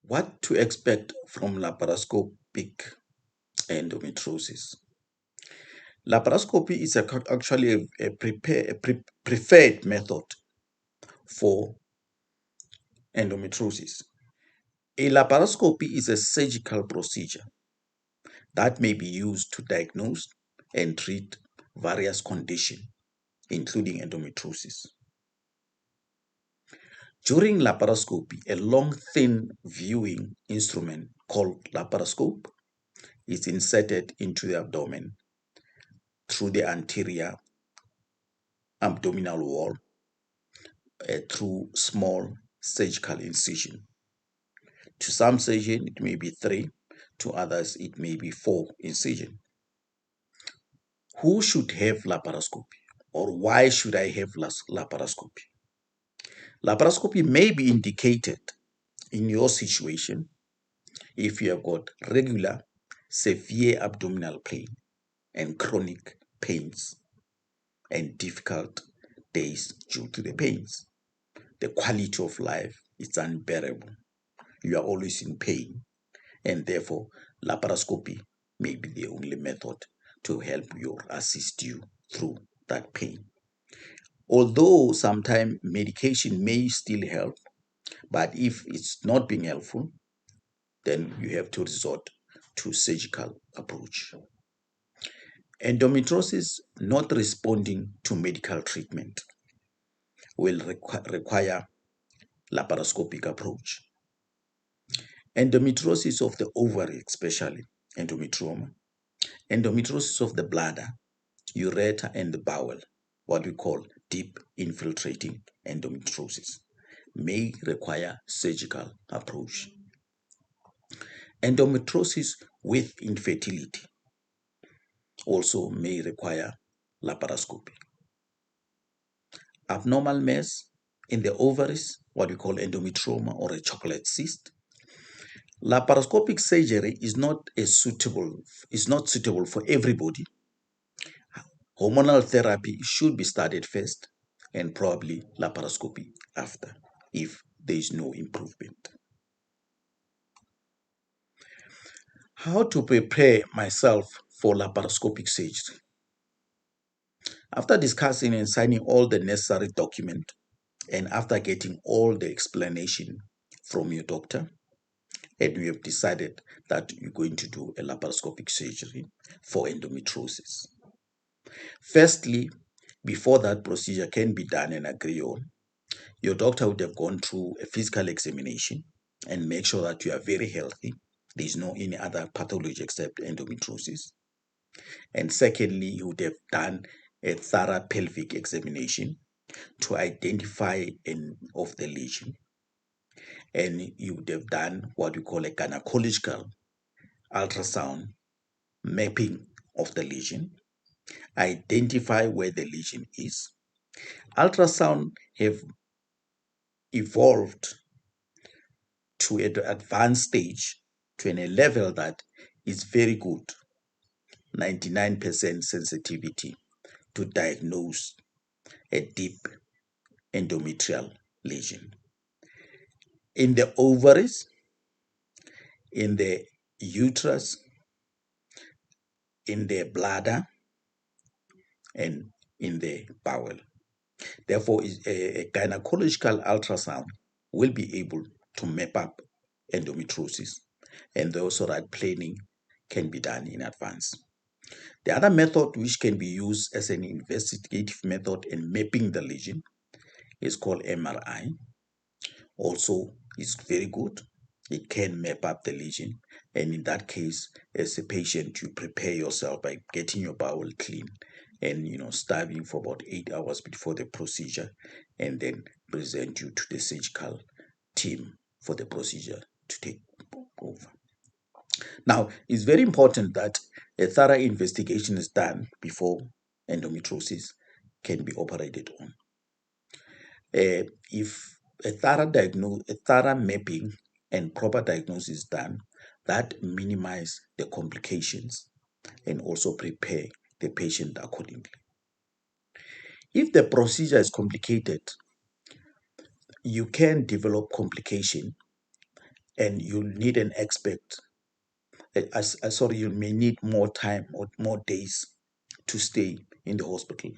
What to expect from laparoscopic endometriosis? Laparoscopy is actually a preferred method for endometriosis. A laparoscopy is a surgical procedure that may be used to diagnose and treat various conditions, including endometriosis. During laparoscopy, a long, thin viewing instrument called laparoscope is inserted into the abdomen through the anterior abdominal wall through small surgical incision. To some surgeons, it may be 3, to others, it may be 4 incision. Who should have laparoscopy, or why should I have laparoscopy? Laparoscopy may be indicated in your situation if you have got regular, severe abdominal pain and chronic pains and difficult days due to the pains. The quality of life is unbearable. You are always in pain, and therefore laparoscopy may be the only method to help you or assist you through that pain. Although sometimes medication may still help, but if it's not being helpful, then you have to resort to surgical approach. Endometriosis not responding to medical treatment will require laparoscopic approach. Endometriosis of the ovary, especially endometrioma, endometriosis of the bladder, ureter, and the bowel, what we call deep infiltrating endometriosis, may require surgical approach. Endometriosis with infertility also may require laparoscopy. Abnormal mass in the ovaries, what we call endometrioma or a chocolate cyst. Laparoscopic surgery is not suitable for everybody. Hormonal therapy should be started first and probably laparoscopy after if there is no improvement. How to prepare myself for laparoscopic surgery? After discussing and signing all the necessary documents and after getting all the explanation from your doctor, and you have decided that you're going to do a laparoscopic surgery for endometriosis. Firstly, before that procedure can be done and agreed on, your doctor would have gone through a physical examination and make sure that you are very healthy. There's no any other pathology except endometriosis. And secondly, you would have done a thorough pelvic examination to identify an of the lesion. And you would have done what we call a gynecological ultrasound mapping of the lesion, identify where the lesion is. Ultrasound have evolved to an advanced stage, to a level that is very good, 99% sensitivity to diagnose a deep endometrial lesion. In the ovaries, in the uterus, in the bladder, and in the bowel. Therefore, a gynecological ultrasound will be able to map up endometriosis, and also that planning can be done in advance. The other method which can be used as an investigative method in mapping the lesion is called MRI. Also, it's very good. It can map up the lesion, and in that case, as a patient, you prepare yourself by getting your bowel clean and starving for about 8 hours before the procedure, and then present you to the surgical team for the procedure to take over. Now, it's very important that a thorough investigation is done before endometriosis can be operated on. If a thorough mapping and proper diagnosis is done, that minimize the complications and also prepare the patient accordingly. If the procedure is complicated, you can develop complication and you need an expert. Sorry, you may need more time or more days to stay in the hospital.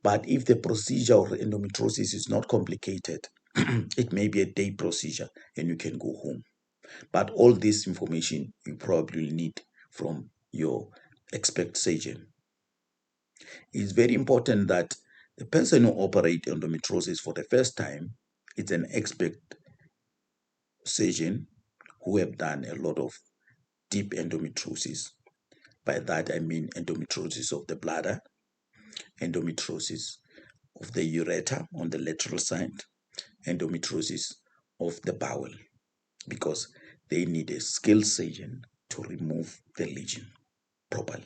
But if the procedure of endometriosis is not complicated, it may be a day procedure and you can go home. But all this information you probably need from your expert surgeon. It's very important that the person who operates endometriosis for the first time is an expert surgeon who have done a lot of deep endometriosis. By that I mean endometriosis of the bladder, endometriosis of the ureter on the lateral side, endometriosis of the bowel, because they need a skilled surgeon to remove the lesion properly.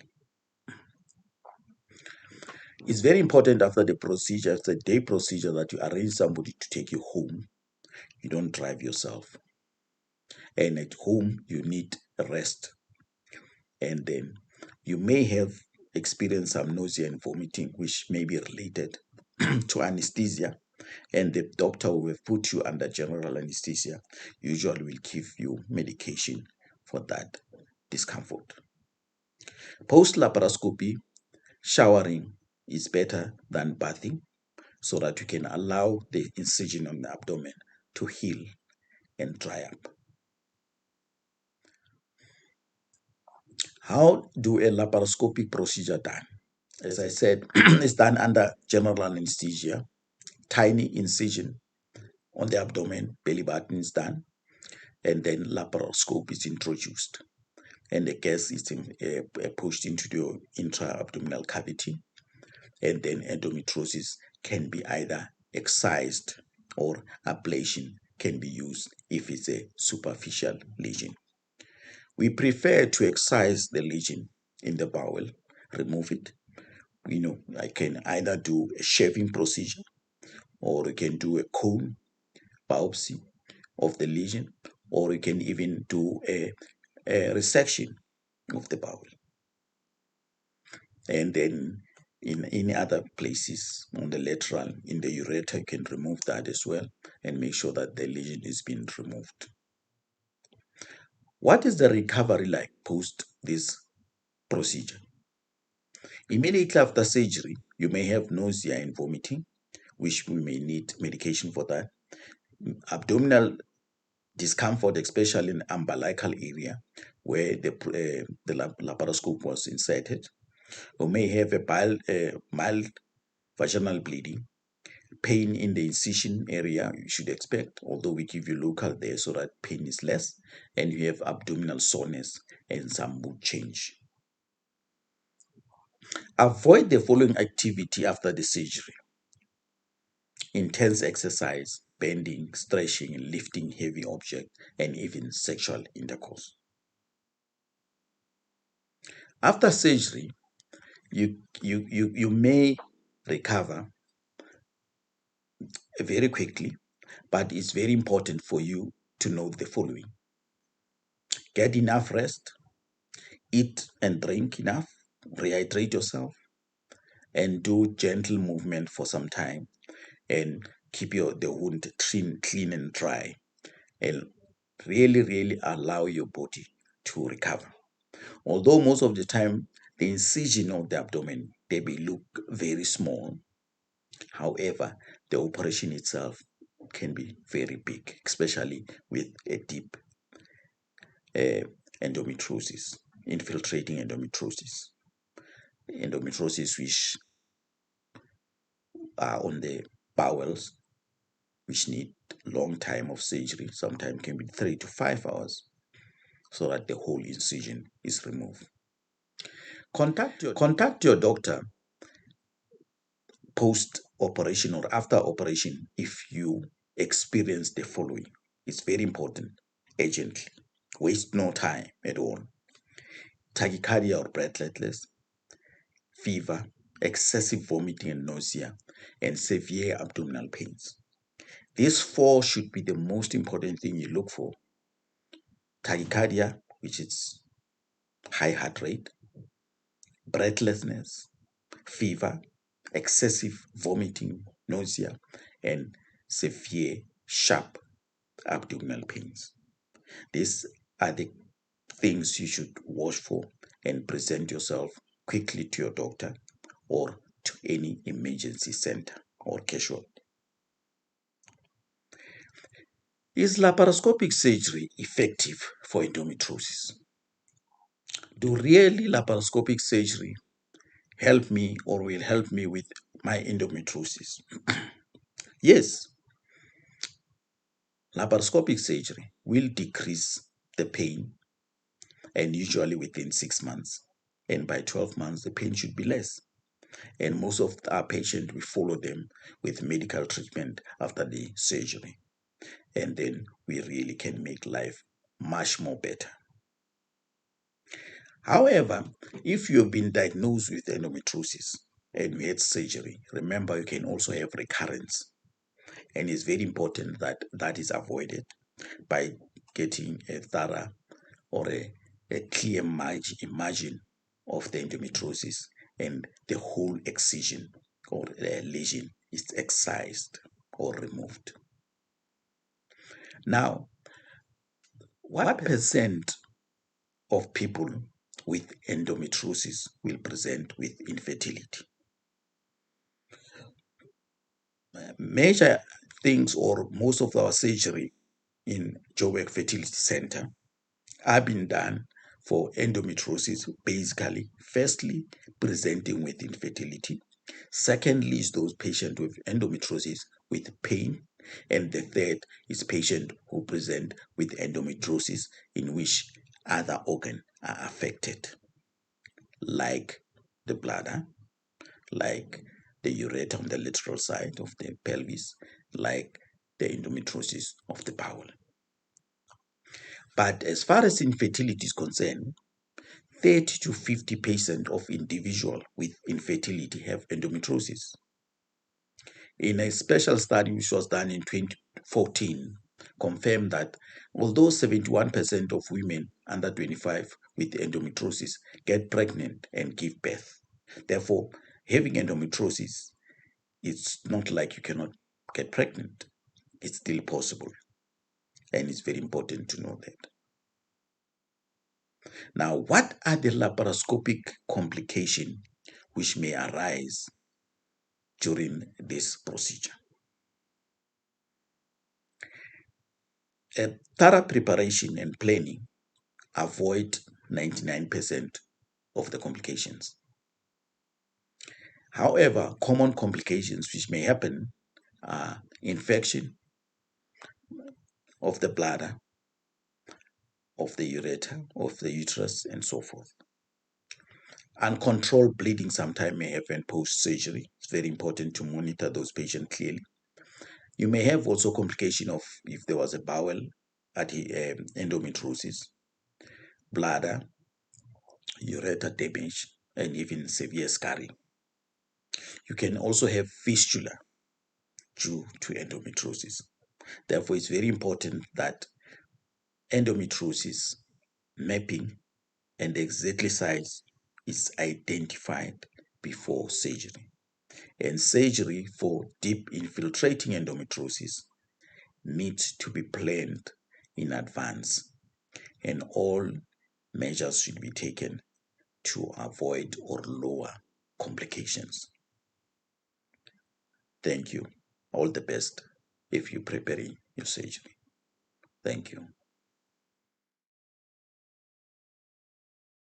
It's very important after the procedure, the day procedure, that you arrange somebody to take you home. You don't drive yourself. And at home, you need rest. And then you may have experienced some nausea and vomiting, which may be related to anesthesia. And the doctor who will put you under general anesthesia usually will give you medication for that discomfort. Post laparoscopy, showering is better than bathing, so that you can allow the incision on the abdomen to heal and dry up. How do a laparoscopic procedure done? As I said, it's done under general anesthesia. Tiny incision on the abdomen, belly button is done, and then laparoscope is introduced, and the gas is pushed into the intra-abdominal cavity, and then endometriosis can be either excised or ablation can be used if it's a superficial lesion. We prefer to excise the lesion in the bowel, remove it. I can either do a shaving procedure, or you can do a cone biopsy of the lesion, or you can even do a resection of the bowel. And then in any other places on the lateral, in the ureter, you can remove that as well and make sure that the lesion is being removed. What is the recovery like post this procedure? Immediately after surgery, you may have nausea and vomiting, which we may need medication for that. Abdominal discomfort, especially in the umbilical area where the laparoscope was inserted. We may have a mild vaginal bleeding, pain in the incision area you should expect, although we give you local there so that pain is less, and you have abdominal soreness and some mood change. Avoid the following activity after the surgery: intense exercise, bending, stretching, lifting heavy objects, and even sexual intercourse. After surgery, you may recover very quickly, but it's very important for you to know the following: get enough rest, eat and drink enough, rehydrate yourself, and do gentle movement for some time, and keep the wound clean and dry, and really allow your body to recover. Although most of the time the incision of the abdomen, they may look very small, however, the operation itself can be very big, especially with a deep endometriosis, infiltrating endometriosis which are on the bowels, which need long time of surgery, sometimes can be 3 to 5 hours, so that the whole incision is removed. Contact your doctor post operation or after operation if you experience the following. It's very important: urgently, waste no time at all: tachycardia or breathlessness, fever, excessive vomiting and nausea, and severe abdominal pains. These four should be the most important thing you look for: tachycardia, which is high heart rate; breathlessness; fever; excessive vomiting, nausea; and severe, sharp abdominal pains. These are the things you should watch for and present yourself quickly to your doctor or to any emergency center or casualty. Is laparoscopic surgery effective for endometriosis? Do really laparoscopic surgery help me or will help me with my endometriosis? Yes, laparoscopic surgery will decrease the pain, and usually within 6 months. And by 12 months, the pain should be less. And most of our patients, we follow them with medical treatment after the surgery. And then we really can make life much more better. However, if you have been diagnosed with endometriosis and you had surgery, remember you can also have recurrence. And it's very important that that is avoided by getting a thorough or a clear margin of the endometriosis, and the whole excision or lesion is excised or removed. Now, what percent of people with endometriosis will present with infertility? Major things or most of our surgery in Joburg Fertility Center are being done for endometriosis, basically, firstly, presenting with infertility. Secondly, is those patients with endometriosis with pain. And the third is patients who present with endometriosis in which other organs are affected, like the bladder, like the ureter on the lateral side of the pelvis, like the endometriosis of the bowel. But as far as infertility is concerned, 30 to 50% of individuals with infertility have endometriosis. In a special study which was done in 2014, confirmed that although 71% of women under 25 with endometriosis get pregnant and give birth, therefore, having endometriosis, it's not like you cannot get pregnant. It's still possible. And it's very important to know that. Now, what are the laparoscopic complications which may arise during this procedure? A thorough preparation and planning avoid 99% of the complications. However, common complications which may happen are infection of the bladder, of the ureter, of the uterus, and so forth. Uncontrolled bleeding sometimes may happen post-surgery. It's very important to monitor those patients clearly. You may have also complication of if there was a bowel endometriosis, bladder, ureter damage, and even severe scarring. You can also have fistula due to endometriosis. Therefore, it's very important that endometriosis mapping and exactly size is identified before surgery. And surgery for deep infiltrating endometriosis needs to be planned in advance, and all measures should be taken to avoid or lower complications. Thank you. All the best if you're preparing your surgery. Thank you.